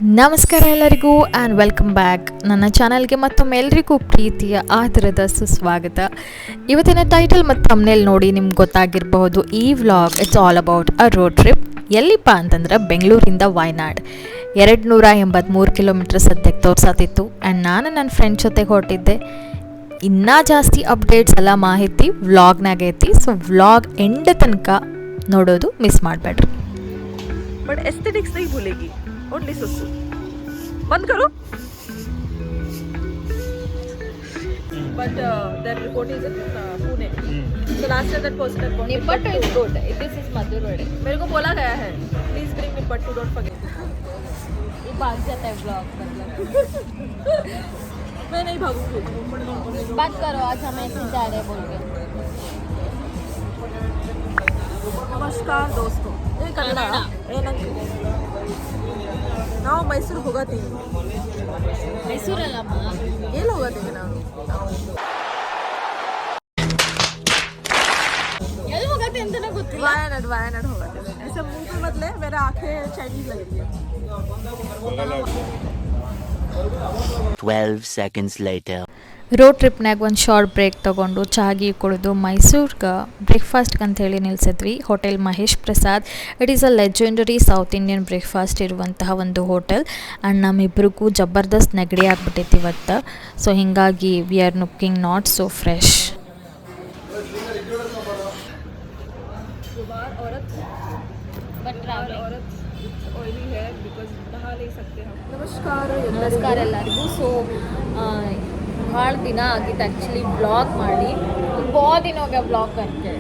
ನಮಸ್ಕಾರ ಎಲ್ಲರಿಗೂ and welcome back ನನ್ನ ಚಾನಲ್ಗೆ ಮತ್ತೊಮ್ಮೆ ಎಲ್ರಿಗೂ ಪ್ರೀತಿಯ ಆದರದ ಸುಸ್ವಾಗತ. ಇವತ್ತಿನ ಟೈಟಲ್ ಮತ್ತು ಥಂಬ್ನೇಲ್ ನೋಡಿ ನಿಮ್ಗೆ ಗೊತ್ತಾಗಿರಬಹುದು. ಈ vlog it's all about a road trip. ಎಲ್ಲಿಪ್ಪ ಅಂತಂದ್ರೆ ಬೆಂಗಳೂರಿಂದ ವಯನಾಡ್ 283 ಕಿಲೋಮೀಟರ್ ಸದ್ಯಕ್ಕೆ ತೋರಿಸತ್ತಿತ್ತು. ಆ್ಯಂಡ್ ನಾನು ನನ್ನ ಫ್ರೆಂಡ್ ಜೊತೆಗೆ ಹೊರಟಿದ್ದೆ. ಇನ್ನೂ ಜಾಸ್ತಿ ಅಪ್ಡೇಟ್ಸ್ ಎಲ್ಲ ಮಾಹಿತಿ ವ್ಲಾಗ್ನಾಗ ಐತಿ. ಸೊ ವ್ಲಾಗ್ ಎಂಡ್ ತನಕ ನೋಡೋದು ಮಿಸ್ ಮಾಡಬೇಡ್ರಿ. बट एस्थेटिक्स नहीं भूलेगी, ओनली सुसु. बंद करो. But that report is in Pune. So last year that person had gone. Nipattu is good. This is Madhurwade. मेरे को बोला गया है. Please bring Nipattu, don't forget. ये भाग जाता है ब्लॉग मतलब. मैं नहीं भागूंगी. बात करो आज हम ऐसे जा रहे हैं बोल के. नमस्कार दोस्तों. ये कन्नಡ. ನಾವು ಮೈಸೂರು ಹೋಗತ್ತೀವಿ. ಮೈಸೂರಲ್ಲಮ್ಮ ಎಲ್ಲಿ ಹೋಗತ್ತೀವಿ ನಾವು? ಎಲ್ಲಿ ಹೋಗತ್ತೆ ಅಂತಾನೆ ಗೊತ್ತಿಲ್ಲ. वायनाड होगत्ತೀವಿ. ऐसे मुंह पे बदले मेरा आंखें चाइनीज लग रही है. 12 seconds later. ರೋಡ್ ಟ್ರಿಪ್ನಾಗ ಒಂದು ಶಾರ್ಟ್ ಬ್ರೇಕ್ ತೊಗೊಂಡು ಚಾಗಿ ಕುಡಿದು ಮೈಸೂರ್ಗೆ ಬ್ರೇಕ್ಫಾಸ್ಟ್ಗೆ ಅಂಥೇಳಿ ನಿಲ್ಸಿದ್ವಿ. Hotel Mahesh Prasad. It is a legendary south Indian breakfast ಇರುವಂತಹ ಒಂದು ಹೋಟೆಲ್. ಆ್ಯಂಡ್ ನಮ್ಮಿಬ್ಬರಿಗೂ ಜಬರ್ದಸ್ತ್ ನೆಗಡಿ ಆಗಿಬಿಟ್ಟೈತಿ ಇವತ್ತು. ಸೊ ಹೀಗಾಗಿ we are looking not so fresh. ನಮಸ್ಕಾರ ಎಲ್ಲರಿಗೂ. ಸೊ ಭಾಳ ದಿನ ಆಗಿತ್ತು ಆ್ಯಕ್ಚುಲಿ ಬ್ಲಾಗ್ ಮಾಡಿ. बहुत दिन हो गया ब्लॉग करके.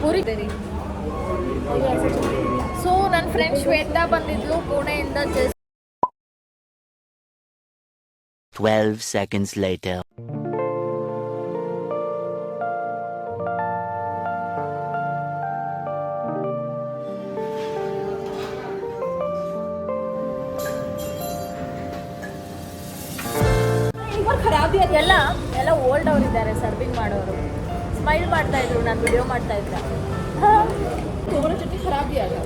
ಪೂರಿ ಸೊ ನನ್ನ ಫ್ರೆಂಡ್ ಶ್ವೇತಾ ಬಂದಿದ್ಲು ಪುಣೆಯಿಂದ. 12 seconds later. ಎಲ್ಲ ಓಲ್ಡ್ ಅವ್ರು ಇದ್ದಾರೆ ಸರ್ವಿಂಗ್ ಮಾಡೋರು. ಸ್ಮೈಲ್ ಮಾಡ್ತಾ ಇದ್ರು, ನಾನು ವಿಡಿಯೋ ಮಾಡ್ತಾ ಇದ್ದೆ. तुम्हारा चटनी खराब भी आ गया.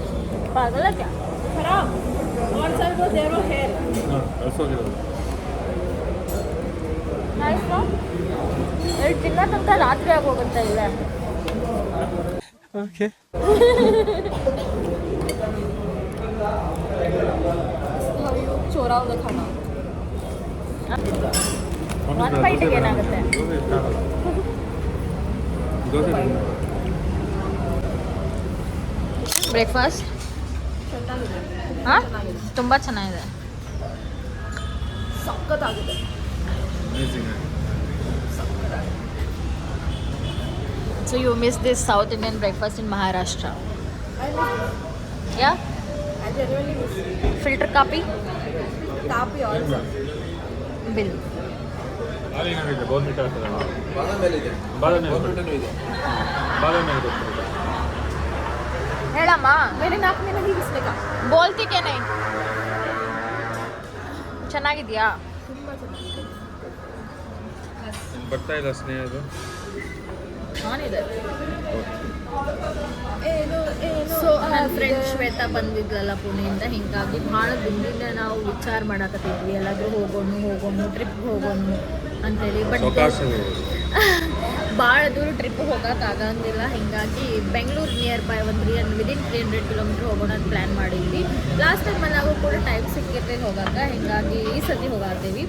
ಪಾಗಲ ಕ್ಯಾ खराब. One side was there was hair. ಆಯ್ತು ಎರಡು ತಿನ್ನ ತನಕ ರಾತ್ರಿ ಆಗೋಗುತ್ತಾ ಇಲ್ಲ. Okay. चोरा होगा खाना. ಒಂದು ಬೈಟಿಗೆ ಏನಾಗುತ್ತೆ? ಬ್ರೇಕ್ಫಾಸ್ಟ್ ಹಾಂ ತುಂಬ ಚೆನ್ನಾಗಿದೆ. ಸಕ್ಕತ್ತಾಗಿದೆ. So you miss this South Indian breakfast in Maharashtra? Yeah? I genuinely miss Filter coffee? Coffee also. Bill. ಹೇಳಮ್ಮ. मेरे नाक में नहीं घुसने का. ಬೋಲ್ತಿ ಕೆ ನೈ? ಚೆನ್ನಾಗಿದ್ಯಾ? ತುಂಬಾ ಚೆನ್ನಾಗಿದೆ. ಬರ್ತಾ ಇಲ್ಲ ಸ್ನೇಹದು. ನಾನಿದೆ. ಏನು ಸೊ ನನ್ನ ಫ್ರೆಂಡ್ ಶ್ವೇತಾ ಬಂದಿದ್ಲಲ್ಲ ಪುಣೆಯಿಂದ. ಹೀಗಾಗಿ ಭಾಳ ದಿನದಿಂದ ನಾವು ವಿಚಾರ ಮಾಡಕತ್ತಿದ್ವಿ ಎಲ್ಲಾದರೂ ಹೋಗೋಣ ಟ್ರಿಪ್ಗೆ ಹೋಗೋಣ ಅಂಥೇಳಿ. ಬಟ್ ಭಾಳ ದೂರ ಟ್ರಿಪ್ ಹೋಗೋಕ್ಕಾಗಂಗಿಲ್ಲ. ಹೀಗಾಗಿ ಬೆಂಗಳೂರು ನಿಯರ್ ಬೈ ಒಂದು ವಿದಿನ್ 300 ಕಿಲೋಮೀಟ್ರ್ ಹೋಗೋಣ ಅಂತ ಪ್ಲ್ಯಾನ್ ಮಾಡಿದ್ವಿ. ಲಾಸ್ಟ್ ಟೈಮ್ ನಾವು ಕೂಡ ಟೈಮ್ ಸಿಕ್ಕಿರ್ತೈತೆ ಹೋಗೋಕ್ಕೆ. ಹೀಗಾಗಿ ಈ ಸತಿ ಹೋಗಾತೀವಿ.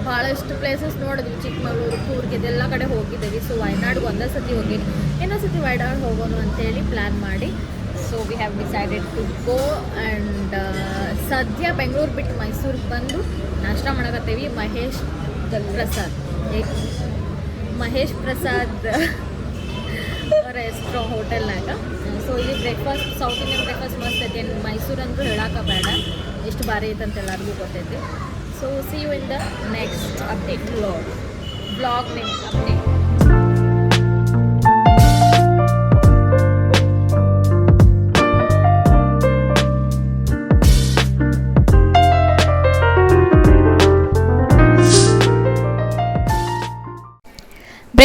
ಭಾಳಷ್ಟು ಪ್ಲೇಸಸ್ ನೋಡಿದ್ವಿ. ಚಿಕ್ಕಮಗಳೂರು, ಕೂರ್ಗ್ ಇದೆಲ್ಲ ಕಡೆ ಹೋಗಿದ್ದೀವಿ. ಸೊ ವಯನಾಡ್ಗೆ ಒಂದೇ ಸತಿ ಹೋಗಿನಿ. ಇನ್ನೊಂದು ಸತಿ ವಯನಾಡ್ ಹೋಗೋಣ ಅಂತೇಳಿ ಪ್ಲ್ಯಾನ್ ಮಾಡಿ so we have decided to go. And ಸದ್ಯ ಬೆಂಗಳೂರು ಬಿಟ್ಟು ಮೈಸೂರಿಗೆ ಬಂದು ನಾಷ್ಟ ಮಾಡಕತ್ತೀವಿ ಮಹೇಶ್ ಪ್ರಸಾದ್ ರೆಸ್ಟೋ ಹೋಟೆಲ್ನಾಗ. ಸೊ ಇಲ್ಲಿ ಬ್ರೇಕ್ಫಾಸ್ಟ್ ಸೌತ್ ಇಂಡಿಯನ್ ಬ್ರೇಕ್ಫಾಸ್ಟ್ ಮಸ್ತ್ ಐತಿ. ಮೈಸೂರು ಅಂದರೂ ಹೇಳೋಕೆ ಬೇಡ, ಎಷ್ಟು ಭಾರಿ ಐತೆ ಅಂತ ಎಲ್ಲರಿಗೂ ಗೊತ್ತೈತಿ. So see you in the next update vlog next update.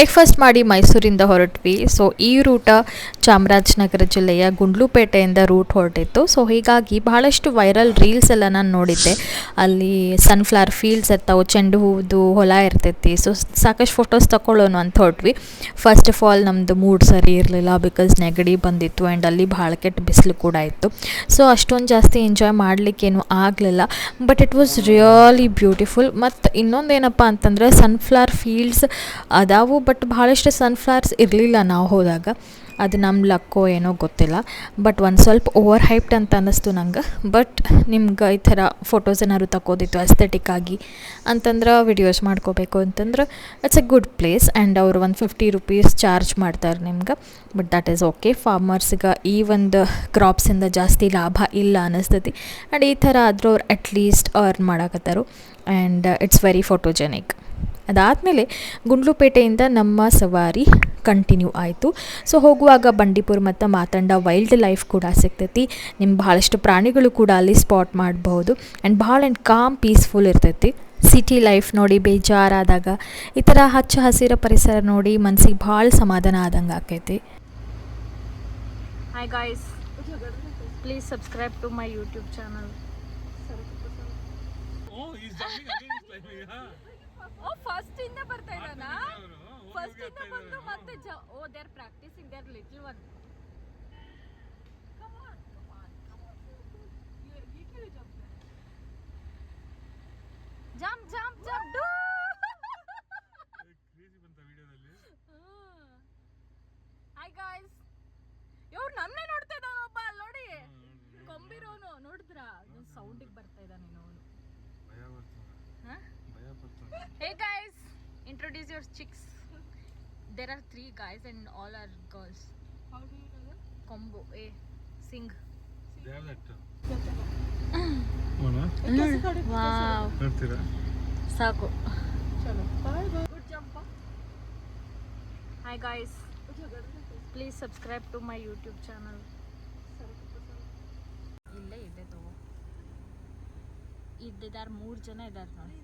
Breakfast ಮಾಡಿ ಮೈಸೂರಿಂದ ಹೊರಟ್ವಿ. ಸೊ ಈ ರೂಟ ಚಾಮರಾಜನಗರ ಜಿಲ್ಲೆಯ ಗುಂಡ್ಲುಪೇಟೆಯಿಂದ ರೂಟ್ ಹೊರಟಿತ್ತು. ಸೊ ಹೀಗಾಗಿ ಬಹಳಷ್ಟು ವೈರಲ್ ರೀಲ್ಸ್ ಎಲ್ಲ ನಾನು ನೋಡಿದ್ದೆ. ಅಲ್ಲಿ ಸನ್ಫ್ಲವರ್ ಫೀಲ್ಡ್ಸ್ ಇರ್ತಾವೆ, ಚೆಂಡು ಹೂವುದು ಹೊಲ ಇರ್ತೈತಿ. ಸೊ ಸಾಕಷ್ಟು ಫೋಟೋಸ್ ತಗೊಳ್ಳೋಣ ಅಂತ ಹೊರಟ್ವಿ. ಫಸ್ಟ್ ಆಫ್ ಆಲ್ ನಮ್ಮದು ಮೂಡ್ ಸರಿ ಇರಲಿಲ್ಲ, ಬಿಕಾಸ್ ನೆಗಡಿ ಬಂದಿತ್ತು ಆ್ಯಂಡ್ ಅಲ್ಲಿ ಭಾಳ ಕೆಟ್ಟ ಬಿಸಿಲು ಕೂಡ ಇತ್ತು. ಸೊ ಅಷ್ಟೊಂದು ಜಾಸ್ತಿ ಎಂಜಾಯ್ ಮಾಡಲಿಕ್ಕೇನು ಆಗಲಿಲ್ಲ. But it was really beautiful. ಮತ್ತು ಇನ್ನೊಂದೇನಪ್ಪ ಅಂತಂದರೆ ಸನ್ಫ್ಲವರ್ ಫೀಲ್ಡ್ಸ್ ಅದಾವು, ಬಟ್ ಭಾಳಷ್ಟು ಸನ್ಫ್ಲವರ್ಸ್ ಇರಲಿಲ್ಲ ನಾವು ಹೋದಾಗ. ಅದು ನಮ್ಮ ಲಕ್ಕೋ ಏನೋ ಗೊತ್ತಿಲ್ಲ. ಬಟ್ ಒಂದು ಸ್ವಲ್ಪ ಓವರ್ ಹೈಪ್ಡ್ ಅಂತ ಅನ್ನಿಸ್ತು ನಂಗೆ. ಬಟ್ ನಿಮ್ಗೆ ಈ ಥರ ಫೋಟೋಸ್ ಏನಾದ್ರು ತಗೋದಿತ್ತು ಎಸ್ಥೆಟಿಕ್ಕಾಗಿ ಅಂತಂದ್ರೆ, ವಿಡಿಯೋಸ್ ಮಾಡ್ಕೋಬೇಕು ಅಂತಂದ್ರೆ it's a good place. And ಅವರು $150 ಚಾರ್ಜ್ ಮಾಡ್ತಾರೆ ನಿಮ್ಗೆ. But that is okay. ಫಾರ್ಮರ್ಸ್ಗೆ ಈ ಒಂದು ಕ್ರಾಪ್ಸಿಂದ ಜಾಸ್ತಿ ಲಾಭ ಇಲ್ಲ ಅನ್ನಿಸ್ತೈತಿ. ಆ್ಯಂಡ್ ಈ ಥರ ಆದರೂ ಅವ್ರು ಅಟ್ಲೀಸ್ಟ್ ಅರ್ನ್ ಮಾಡಕತ್ತಾರು. And it's very photogenic. ಅದಾದಮೇಲೆ ಗುಂಡ್ಲುಪೇಟೆಯಿಂದ ನಮ್ಮ ಸವಾರಿ ಕಂಟಿನ್ಯೂ ಆಯಿತು. ಸೊ ಹೋಗುವಾಗ ಬಂಡೀಪುರ ಮತ್ತು ಮಾತಂಡ ವೈಲ್ಡ್ ಲೈಫ್ ಕೂಡ ಸಿಗ್ತೈತಿ. ನಿಮ್ಮ ಭಾಳಷ್ಟು ಪ್ರಾಣಿಗಳು ಕೂಡ ಅಲ್ಲಿ ಸ್ಪಾಟ್ ಮಾಡ್ಬೋದು. ಆ್ಯಂಡ್ ಭಾಳ ಕಾಮ್ ಪೀಸ್ಫುಲ್ ಇರ್ತೈತಿ. ಸಿಟಿ ಲೈಫ್ ನೋಡಿ ಬೇಜಾರಾದಾಗ ಈ ಥರ ಹಚ್ಚ ಹಸಿರ ಪರಿಸರ ನೋಡಿ ಮನಸ್ಸಿಗೆ ಭಾಳ ಸಮಾಧಾನ ಆದಂಗೆ ಆಕೈತಿ. Hi guys, please subscribe to my YouTube channel. Oh, he's jumping again. He's climbing. Huh? Oh, first ಇಂದ ಬರ್ತಾ ಇದ್ದಾನಾ? First ಇಂದ ಬಂದು ಮತ್ತೆ oh, they are practicing their little one. Come on. You can jump there. Jump. Do. Crazy ಬಂತ ವಿಡಿಯೋದಲ್ಲಿ. Hi guys. ಇವ್ರು ನಮ್ಮನ್ನೇ ನೋಡ್ತಾ ಇದ್ದಾನ ಒಬ್ಬ ಅಲ್ಲಿ ನೋಡಿ. ಕೊಂಬಿರೋನು ನೋಡಿದ್ರಾ? ಸೌಂಡಿಗೆ ಬರ್ತಾ ಇದ್ದಾನೆ ಅವನು. ಭಯ ಬರ್ತಾನೆ. Hey guys, introduce your chicks. There are 3 guys and all are girls. How do you know that? Combo A, sing. They have that. Wow. ನೋಡ್ತೀರಾ? ಸಾಕು. ಚಲೋ. Bye. Good jump. Hi guys. Please subscribe to my YouTube channel. ಇಲ್ಲೇ ಇದೆ ತಗೋ. ಇದ್ದಾರೆ 3 ಜನ ಇದ್ದಾರೆ ನೋಡಿ.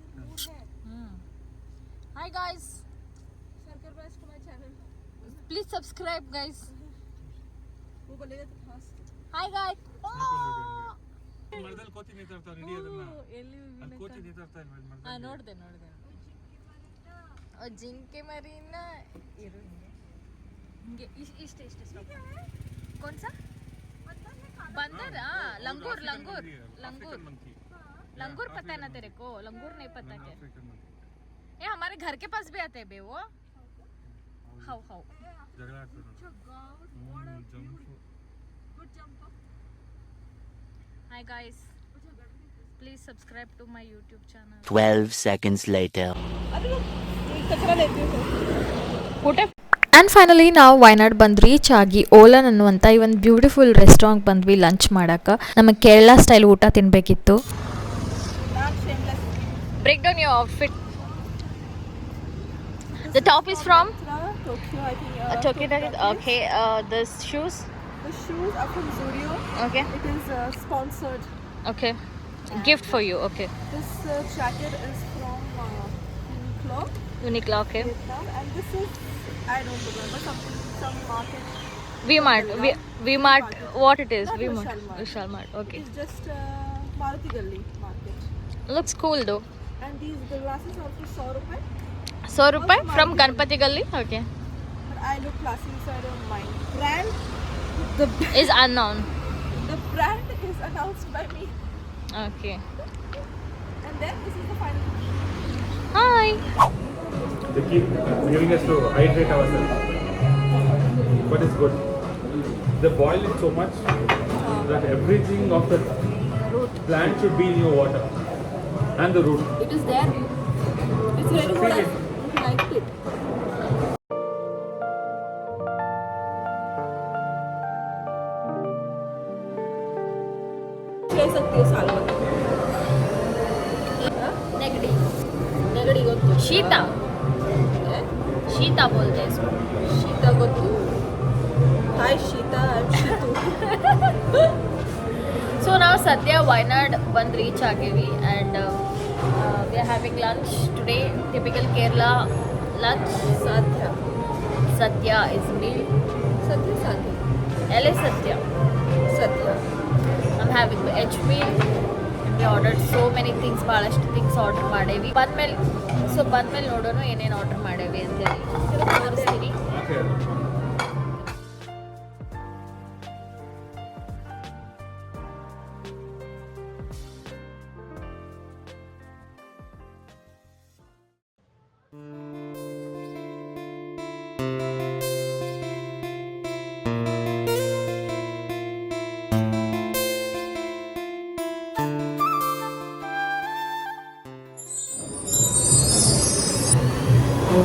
Hi guys. Subscribe to my channel. Please subscribe guys. वो बोलेगा तो फास्ट. Hi guys. ಮರದಲ್ಲಿ ಕೋತಿ ನೇತಾಡ್ತಾವೆ ನಡಿ ಅದನ್ನ. ಅಲ್ಲಿ ಕೋತಿ ನೇತಾಡ್ತಾ ಇದೆ ಮರದಲ್ಲಿ. ನೋಡ್ದೆ. ಜಿಂಕೆ ಮರಿನ ಇರು ಹಿಂಗೆ ಇಷ್ಟೇ ಸ್ಟಾಪ್. कौन सा? बंदर. लंगूर पता है ना तेरे को? लंगूर नहीं पता क्या? ये हमारे घर के पास भी आते हैं बे वो. हाउ ಜಗಳ ಆಡ್ತಾರೆ. Good jump. Hi guys, please subscribe to my YouTube channel. 12 seconds later. And finally ನಾವು ವಯನಾಡ್ ಬಂದು ರೀಚ್ ಆಗಿ ಓಲನ್ ಅನ್ನುವಂಥ ಈ ಒಂದು ಬ್ಯೂಟಿಫುಲ್ ರೆಸ್ಟೋರೆಂಟ್ ಬಂದ್ವಿ ಲಂಚ್ ಮಾಡೋಕ್ಕೆ. ನಮಗೆ ಕೇರಳ ಸ್ಟೈಲ್ ಊಟ ತಿನ್ನಬೇಕಿತ್ತು. Break down your outfit. The top is from Tokyo, I think. Tokyo. Okay. The shoes. The shoes are from Zudio. Okay. It is sponsored. Okay. Gift for you. Okay. This jacket is from Uniqlo, Uniqlo. Okay. Vietnam, and this is I don't remember some market. V-Mart. What it is? Not V-Mart. Vishal Mart. Vishal Mart. Okay. It's just Maruti Galli market. Looks cool though. And these glasses are for 100 rupees. 100 rupees Also from Maruti Ganpati Galli. Okay. But I look classy, so I don't mind. Brand. Is unknown. The brand is announced by me. Okay. And then this is the final. Hi. They keep giving us to hydrate ourselves. But it's good. They boil it so much that everything of the plant should be in your water. And the root. It is there. It's very good. I liked it. ले सकती हो साल भर. नेगड़ी गोत्तु. शीता बोलते हैं इसको. शीता गोत्तु. Hi Sheeta, I'm Shitu. So now Sadhya Wayanad ಬಂದು reach ಆಗಿವಿ and we are having lunch today. Typical Kerala lunch. Sadhya. Satya is meal. Satya Satya. L is Satya. Satya. I'm having veg meal. We ordered so many things, ಭಾಳಷ್ಟು things order ಮಾಡೇವಿ. ಬಂದ್ಮೇಲೆ ನೋಡೋಣ ಏನೇನು order ಮಾಡೇವಿ ಅಂತೇಳಿ ತೋರಿಸ್ತೀನಿ. Okay.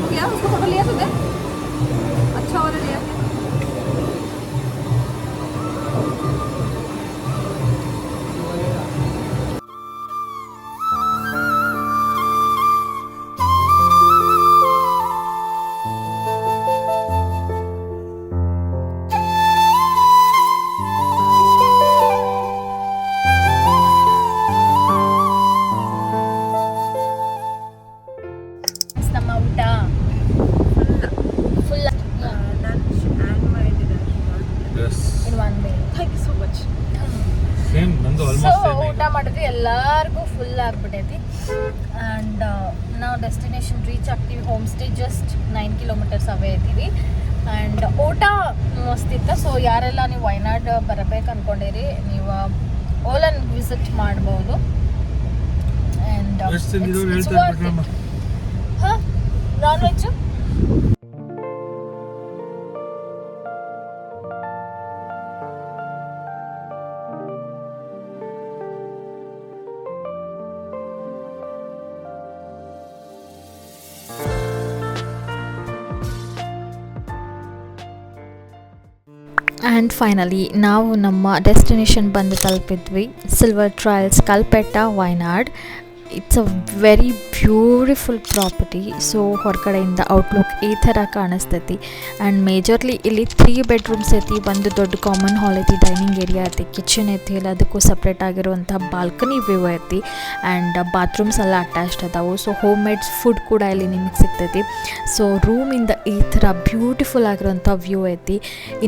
क्या उसको फोटो लिया तूने? अच्छा वाला लिया क्या? ನಮ್ಮ ಊಟ full Lunch and my dinner. Yes. In one meal. Thank you so much. Same. Nandu so almost same. ಊಟ ಮಾಡಿದ್ವಿ ಎಲ್ಲರಿಗೂ ಫುಲ್ ಆಗ್ಬಿಟ್ಟೈತಿ. ಆ್ಯಂಡ್ ನಾವು ಡೆಸ್ಟಿನೇಷನ್ ರೀಚ್ ಆಗ್ತೀವಿ. Home stay just 9 kilometres away ಇದ್ದೀವಿ. ಆ್ಯಂಡ್ ಊಟ ಮಸ್ತ್ ಇತ್ತು. ಸೊ ಯಾರೆಲ್ಲ ನೀವು ವಯನಾಡ್ ಬರಬೇಕು ಅಂದ್ಕೊಂಡಿರಿ, ನೀವು ಓಲನ್ ವಿಸಿಟ್ ಮಾಡ್ಬೋದು. ಆ್ಯಂಡ್ ಎಷ್ಟು ತಿಂದಿದ್ದು ಹೇಳ್ತಾ ಇರ್ಬಿಟ್ರಮ್ಮ. ಹಾಂ, ನಾನ್ ವೆಜ್ಜು ಆ್ಯಂಡ್ ಫೈನಲಿ ನಾವು ನಮ್ಮ ಡೆಸ್ಟಿನೇಷನ್ ಬಂದು ತಲುಪಿದ್ವಿ. Silver trails Kalpetta, Wayanad. It's a very beautiful property. So ಹೊರಗಡೆಯಿಂದ ಔಟ್ಲುಕ್ ಈ ಥರ ಕಾಣಿಸ್ತೈತಿ. ಆ್ಯಂಡ್ ಮೇಜರ್ಲಿ ಇಲ್ಲಿ 3 ಬೆಡ್ರೂಮ್ಸ್ ಐತಿ. ಒಂದು ದೊಡ್ಡ ಕಾಮನ್ ಹಾಲ್ ಐತಿ, ಡೈನಿಂಗ್ ಏರಿಯಾ ಐತಿ, ಕಿಚನ್ ಐತಿ, ಎಲ್ಲದಕ್ಕೂ ಸಪ್ರೇಟ್ ಆಗಿರುವಂಥ ಬಾಲ್ಕನಿ ವ್ಯೂ ಐತಿ. ಆ್ಯಂಡ್ ಬಾತ್ರೂಮ್ಸ್ ಎಲ್ಲ ಅಟ್ಯಾಚ್ಡ್ ಅದಾವು. ಸೊ ಹೋಮ್ ಮೇಡ್ ಫುಡ್ ಕೂಡ ಇಲ್ಲಿ ನಿಮಗೆ ಸಿಗ್ತೈತಿ. ಸೊ ರೂಮಿಂದ ಈ ಥರ ಬ್ಯೂಟಿಫುಲ್ ಆಗಿರೋಂಥ ವ್ಯೂ ಐತಿ.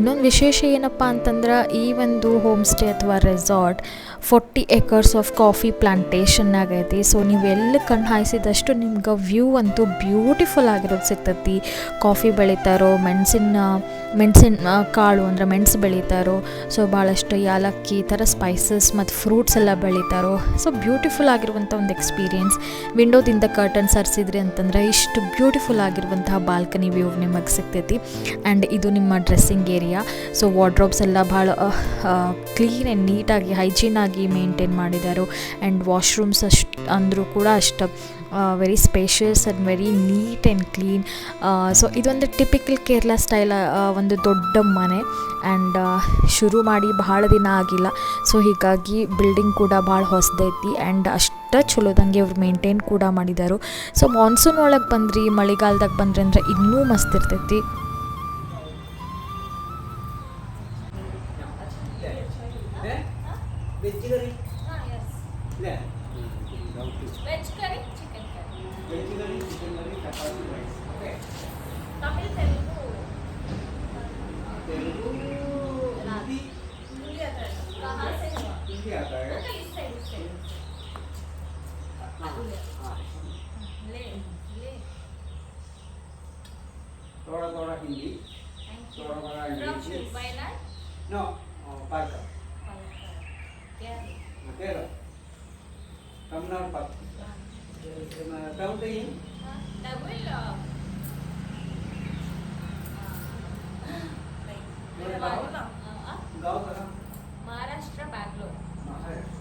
ಇನ್ನೊಂದು ವಿಶೇಷ ಏನಪ್ಪ ಅಂತಂದ್ರೆ, ಈ ಒಂದು ಹೋಮ್ ಸ್ಟೇ ಅಥವಾ ರೆಸಾರ್ಟ್ 40 acres ಆಫ್ ಕಾಫಿ ಪ್ಲಾಂಟೇಶನ್ನಾಗ ಐತಿ. ಸೊ ನೀವೆಲ್ಲ ಕಣ್ಣು ಹಾಯಿಸಿದಷ್ಟು ನಿಮ್ಗೆ ವ್ಯೂ ಅಂತೂ ಬ್ಯೂಟಿಫುಲ್ ಆಗಿರೋದು ಸಿಗ್ತೈತಿ. ಕಾಫಿ ಬೆಳೀತಾರೋ, ಮೆಣಸಿನ ಕಾಳು ಅಂದರೆ ಮೆಣಸು ಬೆಳೀತಾರೋ. ಸೊ ಭಾಳಷ್ಟು ಯಾಲಕ್ಕಿ ಈ ಥರ ಸ್ಪೈಸಸ್ ಮತ್ತು ಫ್ರೂಟ್ಸ್ ಎಲ್ಲ ಬೆಳೀತಾರೋ. ಸೊ ಬ್ಯೂಟಿಫುಲ್ ಆಗಿರುವಂಥ ಒಂದು ಎಕ್ಸ್ಪೀರಿಯೆನ್ಸ್. ವಿಂಡೋದಿಂದ ಕರ್ಟನ್ ಸರಿಸಿದ್ರಿ ಅಂತಂದರೆ ಇಷ್ಟು ಬ್ಯೂಟಿಫುಲ್ ಆಗಿರುವಂತಹ ಬಾಲ್ಕನಿ ವ್ಯೂ ನಿಮಗೆ ಸಿಗ್ತೈತಿ. ಆ್ಯಂಡ್ ಇದು ನಿಮ್ಮ ಡ್ರೆಸ್ಸಿಂಗ್ ಏರಿಯಾ. ಸೊ ವಾರ್ಡ್ರೋಬ್ಸ್ ಎಲ್ಲ ಭಾಳ ಕ್ಲೀನ್ ಆ್ಯಂಡ್ ನೀಟಾಗಿ ಹೈಜೀನಾಗಿ ಮೇಂಟೈನ್ ಮಾಡಿದ್ದಾರೆ. ಆ್ಯಂಡ್ ವಾಶ್ರೂಮ್ಸ್ ಅಂದರೂ ಕೂಡ ಅಷ್ಟು very spacious and very neat and clean. So ಇದೊಂದು ಟಿಪಿಕಲ್ ಕೇರಳ ಸ್ಟೈಲ್ ಒಂದು ದೊಡ್ಡ ಮನೆ. ಆ್ಯಂಡ್ ಶುರು ಮಾಡಿ ಭಾಳ ದಿನ ಆಗಿಲ್ಲ. ಸೊ ಹೀಗಾಗಿ ಬಿಲ್ಡಿಂಗ್ ಕೂಡ ಭಾಳ ಹೊಸದೈತಿ. ಆ್ಯಂಡ್ ಅಷ್ಟು ಚಲೋದಂಗೆ ಅವ್ರು ಮೇಂಟೈನ್ ಕೂಡ ಮಾಡಿದ್ದಾರೆ. ಸೊ ಮಾನ್ಸೂನ್ ಒಳಗೆ ಬಂದ್ರಿ, ಮಳೆಗಾಲದಾಗ ಬಂದ್ರಿ ಅಂದರೆ ಇನ್ನೂ ಮಸ್ತ್ ಇರ್ತೈತಿ. ವೆಜ್ ಕರಿ, ಚಿಕನ್ ಕರಿ, ತಮಿಳ್, ತೆಲುಗು, कहाँ से हुआ? हिंदी आता है। इस साइड। ले ले। थोड़ा थोड़ा हिंदी, थोड़ा थोड़ा इंग्लिश। Wayland? No, Palka. क्या है? Kerala. Tamil Nadu. Count in. Tamil गाँव का नाम महाराष्ट्र, बैंगलोर. महाराष्ट्र.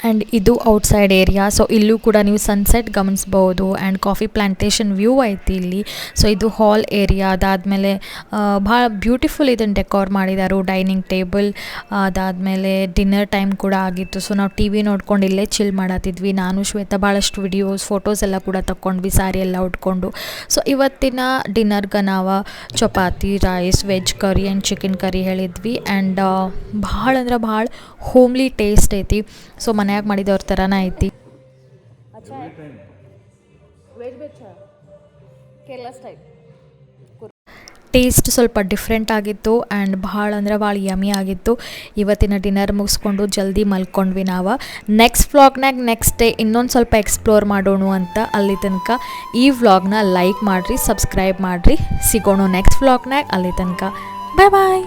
ಆ್ಯಂಡ್ ಇದು ಔಟ್ಸೈಡ್ ಏರಿಯಾ. ಸೊ ಇಲ್ಲೂ ಕೂಡ ನೀವು ಸನ್ಸೆಟ್ ಗಮನಿಸ್ಬೋದು ಆ್ಯಂಡ್ ಕಾಫಿ ಪ್ಲಾಂಟೇಶನ್ ವ್ಯೂ ಐತಿ ಇಲ್ಲಿ. ಸೊ ಇದು ಹಾಲ್ ಏರಿಯಾ. ಅದಾದಮೇಲೆ ಭಾಳ ಬ್ಯೂಟಿಫುಲ್ ಇದನ್ನು ಡೆಕೋರ್ ಮಾಡಿದ್ದಾರೆ. ಡೈನಿಂಗ್ ಟೇಬಲ್, ಅದಾದಮೇಲೆ ಡಿನ್ನರ್ ಟೈಮ್ ಕೂಡ ಆಗಿತ್ತು. ಸೊ ನಾವು ಟಿ ವಿ ನೋಡ್ಕೊಂಡು ಇಲ್ಲೇ ಚಿಲ್ ಮಾಡತ್ತಿದ್ವಿ. ನಾನು ಶ್ವೇತಾ ಭಾಳಷ್ಟು ವಿಡಿಯೋಸ್ ಫೋಟೋಸ್ ಎಲ್ಲ ಕೂಡ ತಗೊಂಡ್ವಿ ಸ್ಯಾರಿ ಎಲ್ಲ ಉಟ್ಕೊಂಡು. ಸೊ ಇವತ್ತಿನ ಡಿನ್ನರ್ಗೆ ನಾವು chapati, rice, veg curry and chicken curry ಹೇಳಿದ್ವಿ. ಆ್ಯಂಡ್ ಭಾಳ ಅಂದ್ರೆ ಭಾಳ ಹೋಮ್ಲಿ ಟೇಸ್ಟ್ ಐತಿ. ಸೊ ಮನ್ಯಾಗ ಮಾಡಿದವ್ರ ಥರನೇ ಐತಿ. ಟೇಸ್ಟ್ ಸ್ವಲ್ಪ ಡಿಫ್ರೆಂಟ್ ಆಗಿತ್ತು ಆ್ಯಂಡ್ ಭಾಳ ಅಂದ್ರೆ ಭಾಳ ಯಮಿ ಆಗಿತ್ತು. ಇವತ್ತಿನ ಡಿನ್ನರ್ ಮುಗಿಸ್ಕೊಂಡು ಜಲ್ದಿ ಮಲ್ಕೊಂಡ್ವಿ ನಾವು. ನೆಕ್ಸ್ಟ್ ವ್ಲಾಗ್ನಾಗ ನೆಕ್ಸ್ಟ್ ಡೇ ಇನ್ನೊಂದು ಸ್ವಲ್ಪ ಎಕ್ಸ್ಪ್ಲೋರ್ ಮಾಡೋಣ ಅಂತ. ಅಲ್ಲಿ ತನಕ ಈ ವ್ಲಾಗ್ನ ಲೈಕ್ ಮಾಡಿರಿ, ಸಬ್ಸ್ಕ್ರೈಬ್ ಮಾಡಿರಿ. ಸಿಗೋಣ ನೆಕ್ಸ್ಟ್ ವ್ಲಾಗ್ನಾಗ. ಅಲ್ಲಿ ತನಕ ಬಾಯ್ ಬಾಯ್.